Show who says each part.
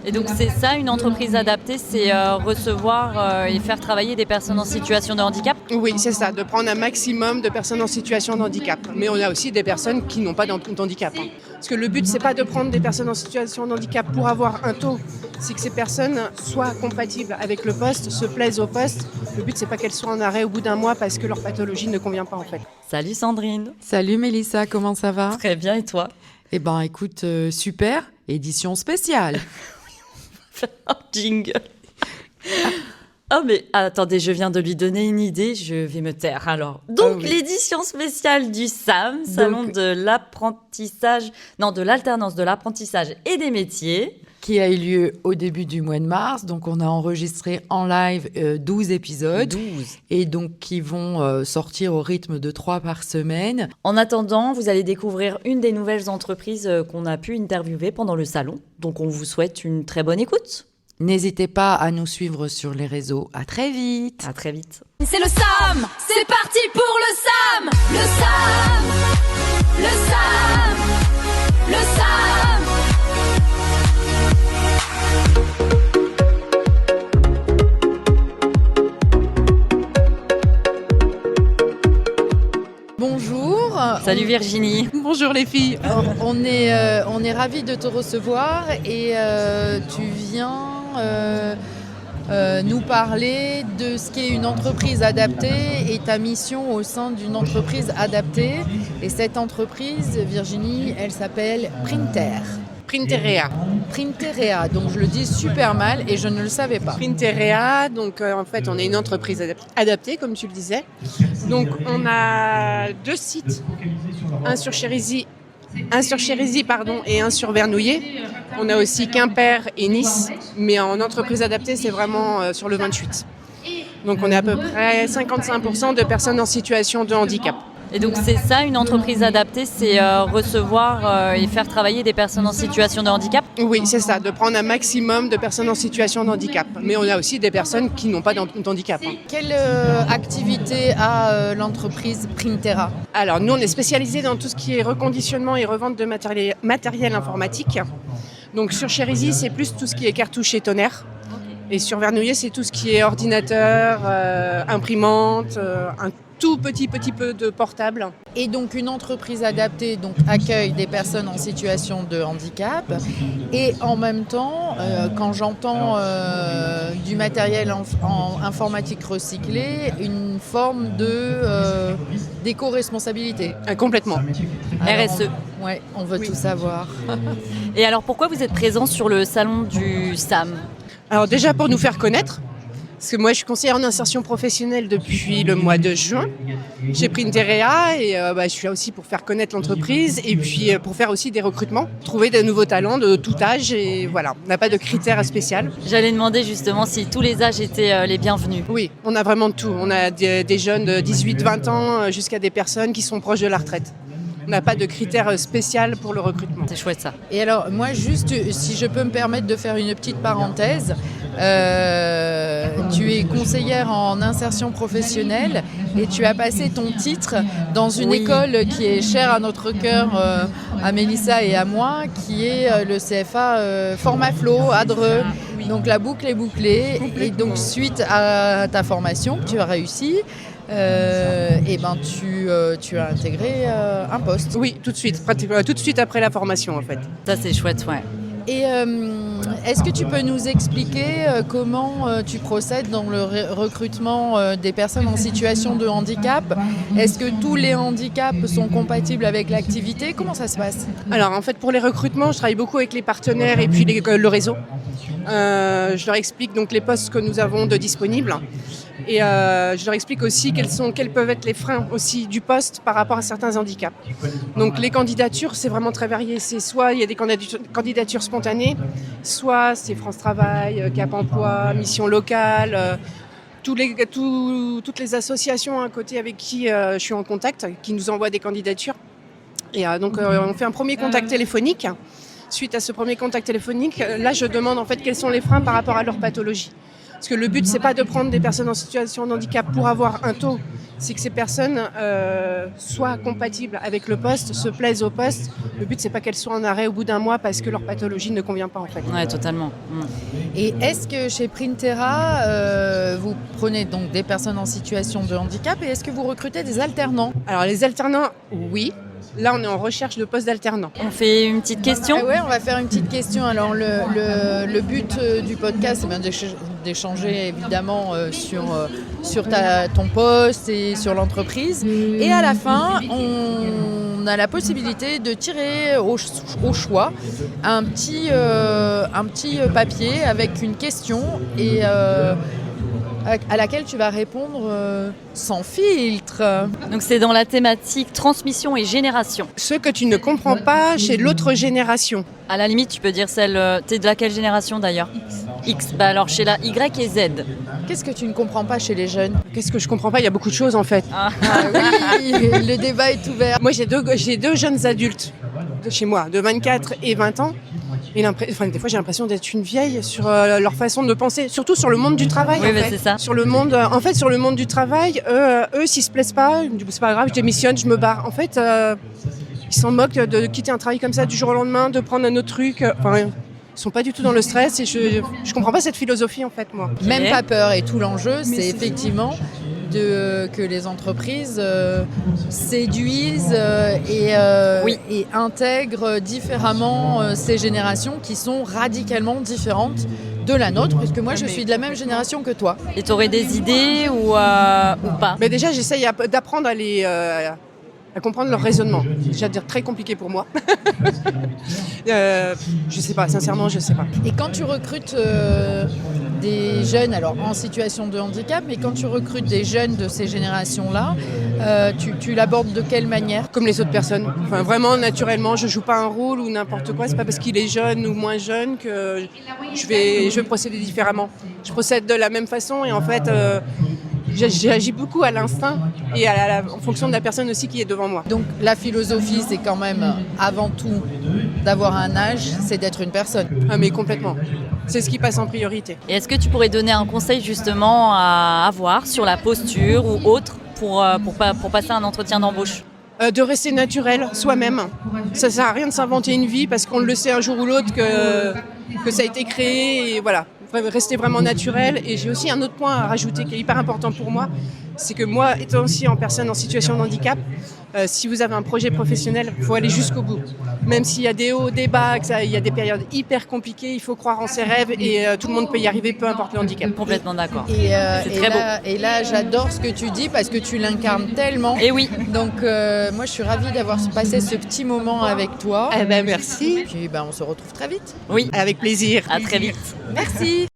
Speaker 1: Et donc c'est ça, une entreprise adaptée, c'est recevoir et faire travailler des personnes en situation de handicap?
Speaker 2: Oui, c'est ça, de prendre un maximum de personnes en situation de handicap. Mais on a aussi des personnes qui n'ont pas d'handicap. Parce que le but, c'est pas de prendre des personnes en situation de handicap pour avoir un taux, c'est que ces personnes soient compatibles avec le poste, se plaisent au poste. Le but, c'est pas qu'elles soient en arrêt au bout d'un mois parce que leur pathologie ne convient pas en fait.
Speaker 1: Salut Sandrine.
Speaker 3: Salut Mélissa, comment ça va?
Speaker 1: Très bien, et toi?
Speaker 3: Eh ben écoute, super, édition spéciale.
Speaker 1: Jingle. Oh mais attendez, je viens de lui donner une idée, je vais me taire alors. Donc
Speaker 3: oui.
Speaker 1: L'édition spéciale du SAM, Salon de l'apprentissage, non de l'alternance de l'apprentissage et des métiers.
Speaker 3: Qui a eu lieu au début du mois de mars. Donc, on a enregistré en live 12 épisodes.
Speaker 1: 12.
Speaker 3: Et donc, qui vont sortir au rythme de 3 par semaine.
Speaker 1: En attendant, vous allez découvrir une des nouvelles entreprises qu'on a pu interviewer pendant le salon. Donc, on vous souhaite une très bonne écoute.
Speaker 3: N'hésitez pas à nous suivre sur les réseaux. À très vite.
Speaker 1: À très vite.
Speaker 4: C'est le SAM, c'est parti pour le SAM. Le SAM, le SAM, le SAM.
Speaker 3: Bonjour.
Speaker 1: Salut Virginie.
Speaker 2: Bonjour les filles.
Speaker 3: On est ravis de te recevoir et tu viens nous parler de ce qu'est une entreprise adaptée et ta mission au sein d'une entreprise adaptée. Et cette entreprise, Virginie, elle s'appelle Printer.
Speaker 2: Printerea.
Speaker 3: Printerea, donc je le dis super mal et je ne le savais pas.
Speaker 2: Printerea, donc en fait on est une entreprise adaptée comme tu le disais. Donc on a 2 sites, un sur Chérisy et un sur Vernouillet. On a aussi Quimper et Nice, mais en entreprise adaptée c'est vraiment sur le 28. Donc on est à peu près 55% de personnes en situation de handicap.
Speaker 1: Et donc c'est ça, une entreprise adaptée, c'est recevoir et faire travailler des personnes en situation de handicap?
Speaker 2: Oui, c'est ça, de prendre un maximum de personnes en situation de handicap. Mais on a aussi des personnes qui n'ont pas d'handicap.
Speaker 3: Quelle activité a l'entreprise Printera?
Speaker 2: Alors nous on est spécialisé dans tout ce qui est reconditionnement et revente de matériel informatique. Donc sur Chérisy c'est plus tout ce qui est cartouche et tonnerre. Et sur Vernouillet c'est tout ce qui est ordinateur, imprimante, un tout petit peu de portable.
Speaker 3: Et donc une entreprise adaptée donc, accueille des personnes en situation de handicap et en même temps, quand j'entends du matériel informatique recyclé, une forme de d'éco-responsabilité.
Speaker 2: Complètement.
Speaker 1: RSE.
Speaker 3: Ouais, on veut tout savoir.
Speaker 1: Et alors pourquoi vous êtes présent sur le salon du SAM?
Speaker 2: Alors déjà pour nous faire connaître, parce que moi je suis conseillère en insertion professionnelle depuis le mois de juin. J'ai pris une Printerea et je suis là aussi pour faire connaître l'entreprise et puis pour faire aussi des recrutements, trouver de nouveaux talents de tout âge et voilà, on n'a pas de critères spéciaux.
Speaker 1: J'allais demander justement si tous les âges étaient les bienvenus.
Speaker 2: Oui, on a vraiment de tout. On a des jeunes de 18-20 ans jusqu'à des personnes qui sont proches de la retraite. On n'a pas de critères spéciaux pour le recrutement.
Speaker 1: C'est chouette ça.
Speaker 3: Et alors, moi, juste, si je peux me permettre de faire une petite parenthèse, tu es conseillère en insertion professionnelle et tu as passé ton titre dans une école qui est chère à notre cœur, à Mélissa et à moi, qui est le CFA Formaflo à Dreux. Donc la boucle est bouclée et donc suite à ta formation que tu as réussi, tu as intégré un poste.
Speaker 2: Oui, tout de suite, pratiquement tout de suite après la formation en fait.
Speaker 1: Ça c'est chouette, ouais.
Speaker 3: Et est-ce que tu peux nous expliquer comment tu procèdes dans le recrutement des personnes en situation de handicap? Est-ce que tous les handicaps sont compatibles avec l'activité? Comment ça se passe?
Speaker 2: Alors en fait pour les recrutements, je travaille beaucoup avec les partenaires et puis le réseau. Je leur explique donc les postes que nous avons de disponibles. Et je leur explique aussi quels peuvent être les freins aussi du poste par rapport à certains handicaps. Donc les candidatures, c'est vraiment très varié. C'est soit il y a des candidatures spontanées, soit c'est France Travail, Cap Emploi, Mission Locale, toutes les associations à côté avec qui je suis en contact, qui nous envoient des candidatures. Et donc on fait un premier contact téléphonique. Suite à ce premier contact téléphonique, là je demande en fait quels sont les freins par rapport à leur pathologie. Parce que le but, c'est pas de prendre des personnes en situation de handicap pour avoir un taux. C'est que ces personnes soient compatibles avec le poste, se plaisent au poste. Le but, c'est pas qu'elles soient en arrêt au bout d'un mois parce que leur pathologie ne convient pas en fait.
Speaker 1: Ouais, totalement.
Speaker 3: Et est-ce que chez Printera, vous prenez donc des personnes en situation de handicap et est-ce que vous recrutez des alternants?
Speaker 2: Alors les alternants, oui. Là, on est en recherche de postes d'alternants.
Speaker 1: On fait une petite question.
Speaker 3: Ouais, on va faire une petite question. Alors, le but du podcast, c'est bien d'échanger évidemment sur ton poste et sur l'entreprise. Et à la fin, on a la possibilité de tirer au choix un petit papier avec une question et à laquelle tu vas répondre sans filtre.
Speaker 1: Donc c'est dans la thématique transmission et génération.
Speaker 2: Ce que tu ne comprends pas chez l'autre génération.
Speaker 1: À la limite, tu peux dire celle... T'es de laquelle génération d'ailleurs? X. Bah alors chez la Y et Z.
Speaker 3: Qu'est-ce que tu ne comprends pas chez les jeunes?
Speaker 2: Qu'est-ce que je comprends pas? Il y a beaucoup de choses en fait.
Speaker 3: Ah oui, le débat est ouvert.
Speaker 2: Moi, j'ai deux jeunes adultes chez moi, de 24 et 20 ans. Et des fois, j'ai l'impression d'être une vieille sur leur façon de penser, surtout sur le monde du travail.
Speaker 1: Oui,
Speaker 2: en
Speaker 1: mais
Speaker 2: fait.
Speaker 1: c'est ça.
Speaker 2: Sur le monde du travail, eux, s'ils se plaisent pas, ils me disent, c'est pas grave, je démissionne, je me barre. En fait, ils s'en moquent de quitter un travail comme ça du jour au lendemain, de prendre un autre truc. Ils sont pas du tout dans le stress et je comprends pas cette philosophie en fait, moi.
Speaker 3: Même pas peur. Et tout l'enjeu, c'est effectivement que les entreprises séduisent et intègrent différemment ces générations qui sont radicalement différentes de la nôtre, puisque moi je suis de la même génération que toi.
Speaker 1: Et t'aurais des idées ou pas?
Speaker 2: Mais déjà, j'essaye d'apprendre à comprendre leur raisonnement. C'est déjà dire très compliqué pour moi. Je sais pas, sincèrement, je sais pas.
Speaker 3: Et quand tu recrutes des jeunes, alors en situation de handicap, mais quand tu recrutes des jeunes de ces générations-là, tu l'abordes de quelle manière?
Speaker 2: Comme les autres personnes. Enfin, vraiment, naturellement, je joue pas un rôle ou n'importe quoi. C'est pas parce qu'il est jeune ou moins jeune que je vais procéder différemment. Je procède de la même façon et en fait, j'agis beaucoup à l'instinct et en fonction de la personne aussi qui est devant moi.
Speaker 3: Donc la philosophie, c'est quand même avant tout d'avoir un âge, c'est d'être une personne.
Speaker 2: Ah mais complètement. C'est ce qui passe en priorité.
Speaker 1: Et est-ce que tu pourrais donner un conseil justement à avoir sur la posture ou autre pour passer un entretien d'embauche?
Speaker 2: De rester naturel, soi-même. Ça sert à rien de s'inventer une vie parce qu'on le sait un jour ou l'autre que ça a été créé et voilà. Rester vraiment naturel. Et j'ai aussi un autre point à rajouter qui est hyper important pour moi, c'est que moi, étant aussi en personne en situation de handicap, si vous avez un projet professionnel, il faut aller jusqu'au bout. Même s'il y a des hauts, des bas, il y a des périodes hyper compliquées, il faut croire en ses rêves et tout le monde peut y arriver, peu importe le handicap.
Speaker 1: Complètement d'accord.
Speaker 3: C'est
Speaker 1: très beau.
Speaker 3: Et là, j'adore ce que tu dis parce que tu l'incarnes tellement.
Speaker 1: Et oui.
Speaker 3: Donc, moi, je suis ravie d'avoir passé ce petit moment avec toi.
Speaker 2: Eh ben, merci.
Speaker 3: Puis, on se retrouve très vite.
Speaker 1: Oui.
Speaker 2: Avec plaisir.
Speaker 1: À très vite.
Speaker 3: Merci.